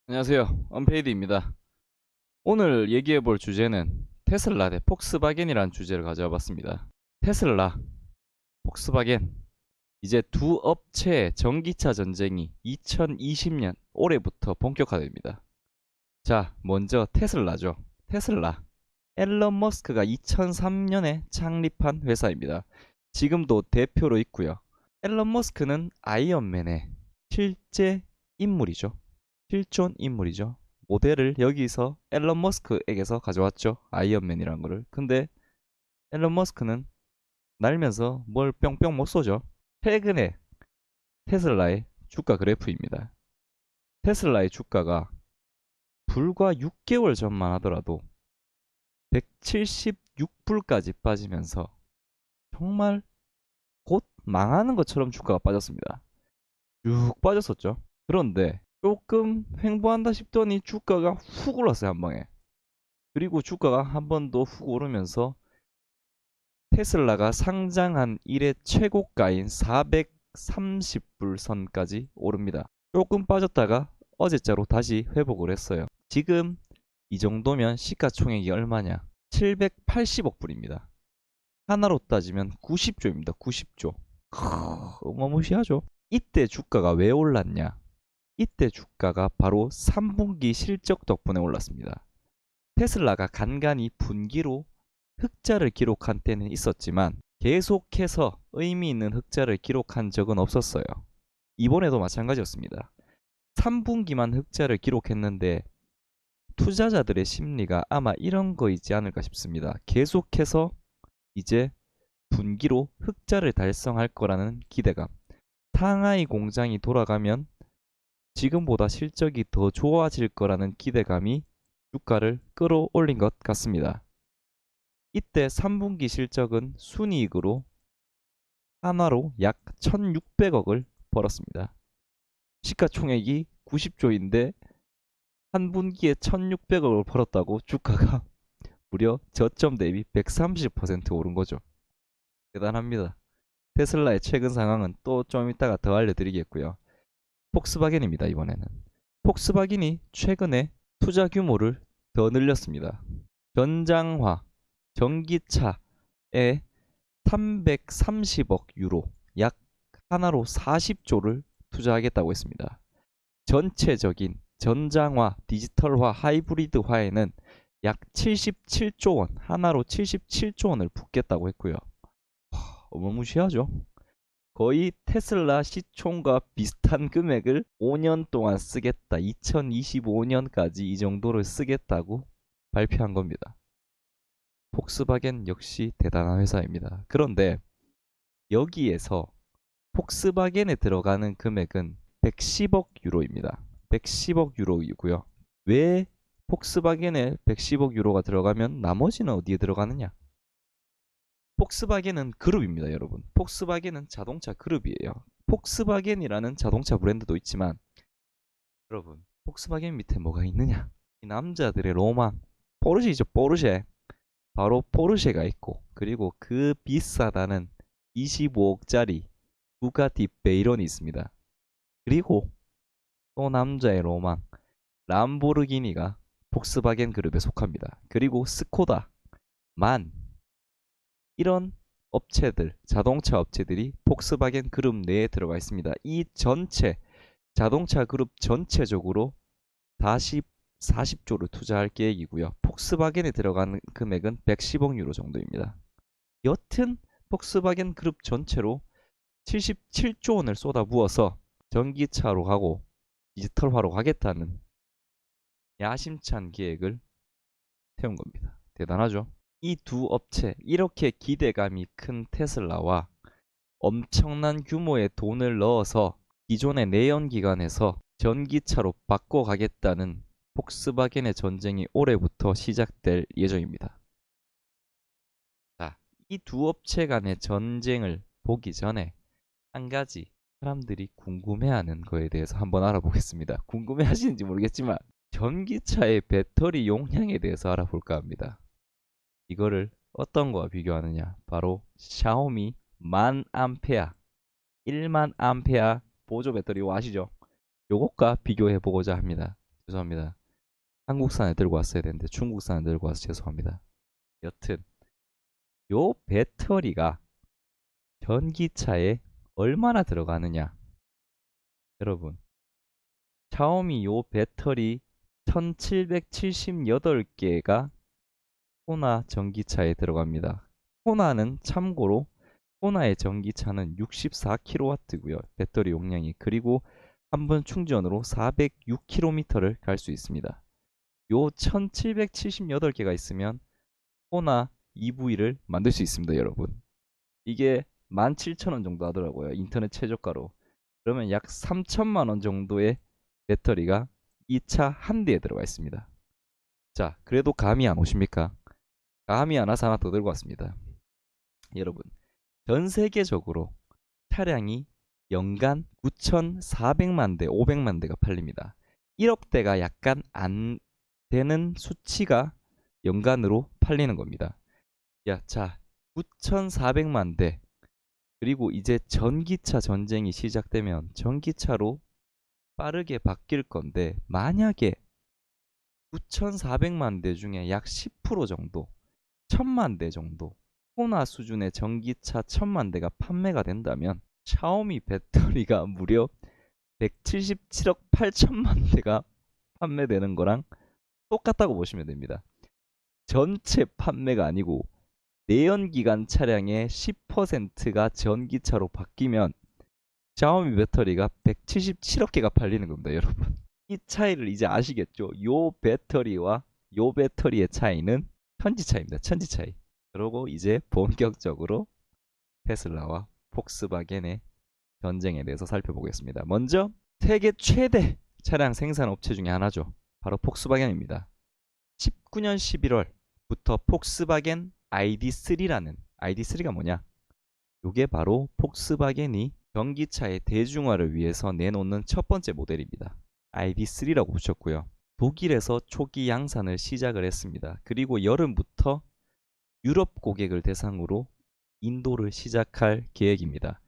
안녕하세요. 언페이드입니다. 오늘 얘기해 볼 주제는 테슬라 대 폭스바겐이라는 주제를 가져와 봤습니다. 테슬라, 폭스바겐. 이제 두 업체의 전기차 전쟁이 2020년 올해부터 본격화됩니다. 자, 먼저 테슬라죠. 테슬라. 앨런 머스크가 2003년에 창립한 회사입니다. 지금도 대표로 있고요. 앨런 머스크는 아이언맨의 실제 인물이죠. 실존 인물이죠. 모델을 여기서 앨런 머스크에게서 가져왔죠. 아이언맨이란 거를. 근데 앨런 머스크는 날면서 뭘 뿅뿅 못 쏘죠. 최근에 테슬라의 주가 그래프입니다. 테슬라의 주가가 불과 6개월 전만 하더라도 176불까지 빠지면서 정말 곧 망하는 것처럼 주가가 빠졌습니다. 쭉 빠졌었죠. 그런데 조금 횡보한다 싶더니 주가가 훅 올랐어요, 한 방에. 그리고 주가가 한 번 더 훅 오르면서 테슬라가 상장한 이래 최고가인 430불 선까지 오릅니다. 조금 빠졌다가 어제자로 다시 회복을 했어요. 지금 이 정도면 시가총액이 얼마냐? 780억 불입니다. 하나로 따지면 90조입니다. 90조. 어마무시하죠. 이때 주가가 왜 올랐냐? 이때 주가가 바로 3분기 실적 덕분에 올랐습니다. 테슬라가 간간히 분기로 흑자를 기록한 때는 있었지만 계속해서 의미 있는 흑자를 기록한 적은 없었어요. 이번에도 마찬가지였습니다. 3분기만 흑자를 기록했는데 투자자들의 심리가 아마 이런 거이지 않을까 싶습니다. 계속해서 이제 분기로 흑자를 달성할 거라는 기대감. 상하이 공장이 돌아가면 지금보다 실적이 더 좋아질 거라는 기대감이 주가를 끌어올린 것 같습니다. 이때 3분기 실적은 순이익으로 한화로 약 1,600억을 벌었습니다. 시가총액이 90조인데 한 분기에 1,600억을 벌었다고 주가가 무려 저점 대비 130% 오른 거죠. 대단합니다. 테슬라의 최근 상황은 또 좀 이따가 더 알려드리겠고요. 폭스바겐입니다. 이번에는 폭스바겐이 최근에 투자 규모를 더 늘렸습니다. 전장화 전기차에 330억 유로, 약 하나로 40조를 투자하겠다고 했습니다. 전체적인 전장화, 디지털화, 하이브리드화에는 약 77조 원, 하나로 77조 원을 붓겠다고 했고요. 어마무시하죠. 거의 테슬라 시총과 비슷한 금액을 5년 동안 쓰겠다. 2025년까지 이 정도를 쓰겠다고 발표한 겁니다. 폭스바겐 역시 대단한 회사입니다. 그런데 여기에서 폭스바겐에 들어가는 금액은 110억 유로입니다. 110억 유로이고요. 왜 폭스바겐에 110억 유로가 들어가면 나머지는 어디에 들어가느냐? 폭스바겐은 그룹입니다, 여러분. 폭스바겐은 자동차 그룹이에요. 폭스바겐이라는 자동차 브랜드도 있지만 여러분, 폭스바겐 밑에 뭐가 있느냐? 이 남자들의 로망, 포르쉐이죠, 포르쉐. 바로 포르쉐가 있고, 그리고 그 비싸다는 25억짜리 부가티 베이론이 있습니다. 그리고 또 남자의 로망, 람보르기니가 폭스바겐 그룹에 속합니다. 그리고 스코다, 만, 이런 업체들, 자동차 업체들이 폭스바겐 그룹 내에 들어가 있습니다. 이 전체 자동차 그룹 전체적으로 다시 40조를 투자할 계획이고요. 폭스바겐에 들어가는 금액은 110억 유로 정도입니다. 여튼 폭스바겐 그룹 전체로 77조 원을 쏟아부어서 전기차로 가고 디지털화로 가겠다는 야심찬 계획을 세운 겁니다. 대단하죠? 이 두 업체, 이렇게 기대감이 큰 테슬라와 엄청난 규모의 돈을 넣어서 기존의 내연기관에서 전기차로 바꿔가겠다는 폭스바겐의 전쟁이 올해부터 시작될 예정입니다. 자, 이 두 업체 간의 전쟁을 보기 전에 한 가지 사람들이 궁금해하는 거에 대해서 한번 알아보겠습니다. 궁금해하시는지 모르겠지만 전기차의 배터리 용량에 대해서 알아볼까 합니다. 이거를 어떤 거와 비교하느냐? 바로 샤오미 1000A, 10,000A 보조 배터리 아시죠? 요것과 비교해 보고자 합니다. 죄송합니다. 한국산에 들고 왔어야 되는데 중국산에 들고 와서 죄송합니다. 여튼 요 배터리가 전기차에 얼마나 들어가느냐. 여러분, 샤오미 요 배터리 1778개가 호나 전기차에 들어갑니다. 호나는 참고로 호나의 전기차는 64kW고요. 배터리 용량이. 그리고 한 번 충전으로 406km를 갈 수 있습니다. 요 1778개가 있으면 호나 EV를 만들 수 있습니다, 여러분. 이게 17,000원 정도 하더라고요. 인터넷 최저가로. 그러면 약 3천만 원 정도의 배터리가 이 차 한 대에 들어가 있습니다. 자, 그래도 감이 안 오십니까? 감이 안 와서 하나 더 들고 왔습니다. 여러분, 전 세계적으로 차량이 연간 9,400만 대, 500만 대가 팔립니다. 1억 대가 약간 안 되는 수치가 연간으로 팔리는 겁니다. 야, 자, 9,400만 대. 그리고 이제 전기차 전쟁이 시작되면 전기차로 빠르게 바뀔 건데, 만약에 9,400만 대 중에 약 10% 정도, 1,000만 대 정도, 호나 수준의 전기차 1,000만 대가 판매가 된다면 샤오미 배터리가 무려 177억 8천만 대가 판매되는 거랑 똑같다고 보시면 됩니다. 전체 판매가 아니고 내연기관 차량의 10%가 전기차로 바뀌면 샤오미 배터리가 177억 개가 팔리는 겁니다, 여러분. 이 차이를 이제 아시겠죠? 요 배터리와 요 배터리의 차이는 천지차이입니다. 천지차이. 그러고 이제 본격적으로 테슬라와 폭스바겐의 전쟁에 대해서 살펴보겠습니다. 먼저 세계 최대 차량 생산 업체 중에 하나죠. 바로 폭스바겐입니다. 19년 11월부터 폭스바겐 ID3라는, ID3가 뭐냐? 이게 바로 폭스바겐이 전기차의 대중화를 위해서 내놓는 첫 번째 모델입니다. ID3라고 붙였고요. 독일에서 초기 양산을 시작을 했습니다. 그리고 여름부터 유럽 고객을 대상으로 인도를 시작할 계획입니다.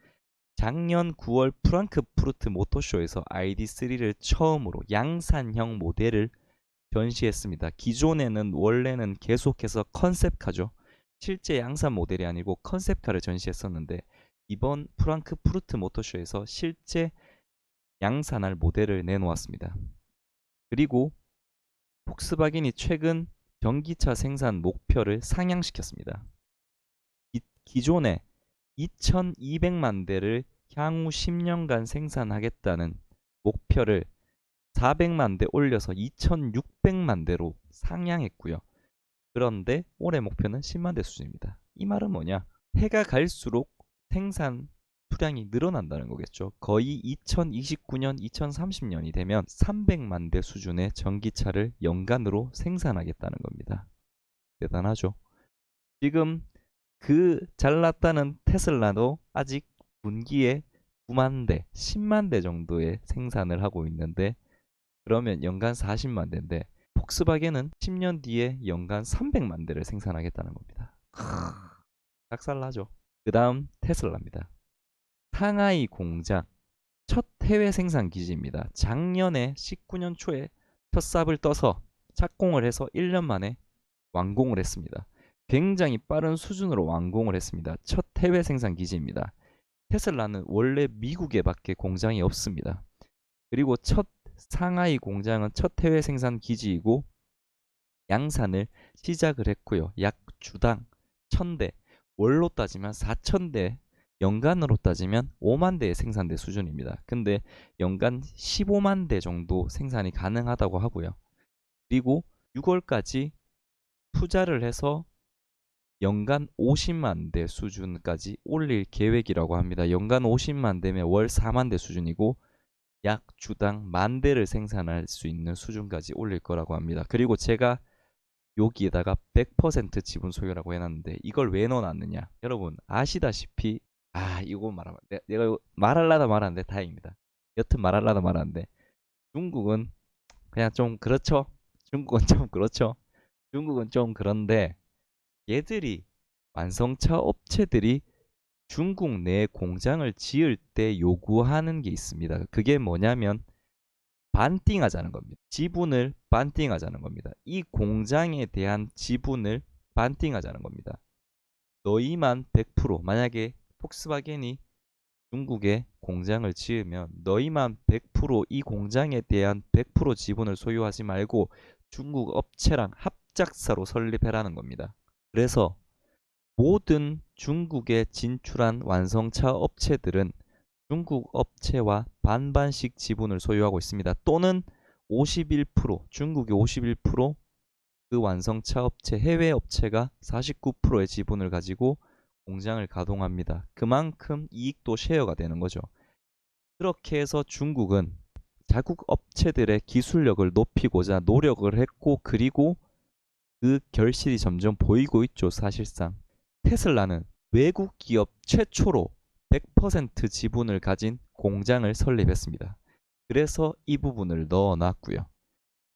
작년 9월 프랑크푸르트 모터쇼에서 ID3를 처음으로 양산형 모델을 전시했습니다. 기존에는 원래는 계속해서 컨셉카죠. 실제 양산 모델이 아니고 컨셉카를 전시했었는데 이번 프랑크푸르트 모터쇼에서 실제 양산할 모델을 내놓았습니다. 그리고 폭스바겐이 최근 전기차 생산 목표를 상향시켰습니다. 기존에 2200만 대를 향후 10년간 생산하겠다는 목표를 400만 대 올려서 2600만 대로 상향했고요. 그런데 올해 목표는 10만 대 수준입니다. 이 말은 뭐냐? 해가 갈수록 생산 수량이 늘어난다는 거겠죠. 거의 2029년, 2030년이 되면 300만 대 수준의 전기차를 연간으로 생산하겠다는 겁니다. 대단하죠. 지금 그 잘났다는 테슬라도 아직 분기에 9만 대, 10만 대 정도의 생산을 하고 있는데 그러면 연간 40만 대인데 폭스바겐은 10년 뒤에 연간 300만 대를 생산하겠다는 겁니다. 닭살나죠. 그 다음 테슬라입니다. 상하이 공장 첫 해외 생산 기지입니다. 작년에 19년 초에 첫 삽을 떠서 착공을 해서 1년 만에 완공을 했습니다. 굉장히 빠른 수준으로 완공을 했습니다. 첫 해외 생산 기지입니다. 테슬라는 원래 미국에 밖에 공장이 없습니다. 그리고 첫 상하이 공장은 첫 해외 생산 기지이고 양산을 시작을 했고요. 약 주당 1000대, 월로 따지면 4000대, 연간으로 따지면 5만 대의 생산대 수준입니다. 근데 연간 15만 대 정도 생산이 가능하다고 하고요. 그리고 6월까지 투자를 해서 연간 50만 대 수준까지 올릴 계획이라고 합니다. 연간 50만 대면 월 4만 대 수준이고 약 주당 1만 대를 생산할 수 있는 수준까지 올릴 거라고 합니다. 그리고 제가 여기에다가 100% 지분 소유라고 해놨는데 이걸 왜 넣어놨느냐? 여러분 아시다시피 이거 말하면 내가 이거 말하려다 말았는데 다행입니다. 여튼 말하려다 말았는데 중국은 그냥 좀 그렇죠. 중국은 좀 그렇죠. 중국은 좀 그런데 얘들이 완성차 업체들이 중국 내 공장을 지을 때 요구하는 게 있습니다. 그게 뭐냐면 반띵하자는 겁니다. 지분을 반띵하자는 겁니다. 이 공장에 대한 지분을 반띵하자는 겁니다. 너희만 100%, 만약에 폭스바겐이 중국에 공장을 지으면 너희만 100%이 공장에 대한 100% 지분을 소유하지 말고 중국 업체랑 합작사로 설립해라는 겁니다. 그래서 모든 중국에 진출한 완성차 업체들은 중국 업체와 반반씩 지분을 소유하고 있습니다. 또는 51%, 중국의 51%, 그 완성차 업체, 해외 업체가 49%의 지분을 가지고 공장을 가동합니다. 그만큼 이익도 쉐어가 되는 거죠. 그렇게 해서 중국은 자국 업체들의 기술력을 높이고자 노력을 했고, 그리고 그 결실이 점점 보이고 있죠. 사실상 테슬라는 외국 기업 최초로 100% 지분을 가진 공장을 설립했습니다. 그래서 이 부분을 넣어놨고요.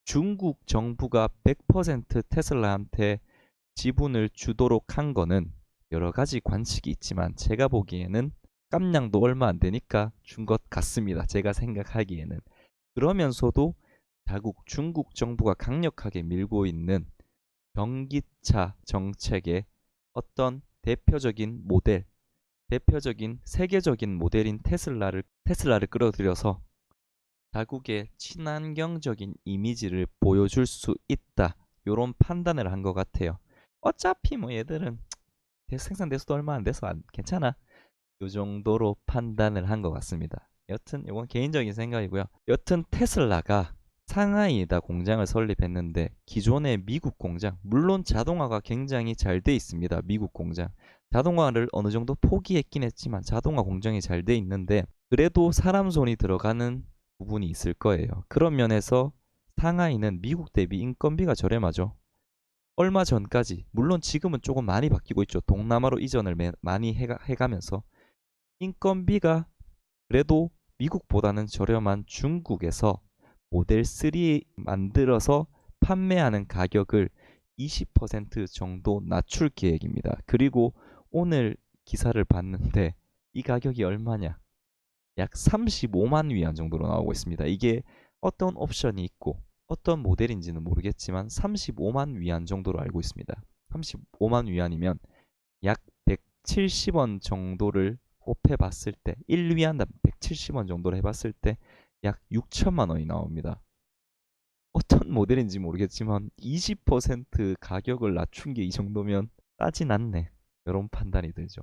중국 정부가 100% 테슬라한테 지분을 주도록 한 거는 여러 가지 관측이 있지만 제가 보기에는 깜냥도 얼마 안 되니까 준 것 같습니다. 제가 생각하기에는. 그러면서도 자국 중국 정부가 강력하게 밀고 있는 전기차 정책의 어떤 대표적인 모델, 대표적인 세계적인 모델인 테슬라를 끌어들여서 자국의 친환경적인 이미지를 보여줄 수 있다. 요런 판단을 한 것 같아요. 어차피 뭐 얘들은 생산돼서도 얼마 안 돼서 괜찮아. 요 정도로 판단을 한 것 같습니다. 여튼 이건 개인적인 생각이고요. 여튼 테슬라가 상하이에다 공장을 설립했는데 기존의 미국 공장, 물론 자동화가 굉장히 잘 돼 있습니다. 미국 공장. 자동화를 어느 정도 포기했긴 했지만 자동화 공정이 잘 돼 있는데 그래도 사람 손이 들어가는 부분이 있을 거예요. 그런 면에서 상하이는 미국 대비 인건비가 저렴하죠. 얼마 전까지, 물론 지금은 조금 많이 바뀌고 있죠. 동남아로 이전을 많이 해가면서 인건비가 그래도 미국보다는 저렴한 중국에서 모델 3 만들어서 판매하는 가격을 20% 정도 낮출 계획입니다. 그리고 오늘 기사를 봤는데 이 가격이 얼마냐? 약 35만 위안 정도로 나오고 있습니다. 이게 어떤 옵션이 있고 어떤 모델인지는 모르겠지만 35만 위안 정도로 알고 있습니다. 35만 위안이면 약 170원 정도를 곱해봤을 때 1위안당 170원 정도로 해봤을 때 약 6천만 원이 나옵니다. 어떤 모델인지 모르겠지만 20% 가격을 낮춘 게 이 정도면 싸진 않네. 이런 판단이 들죠.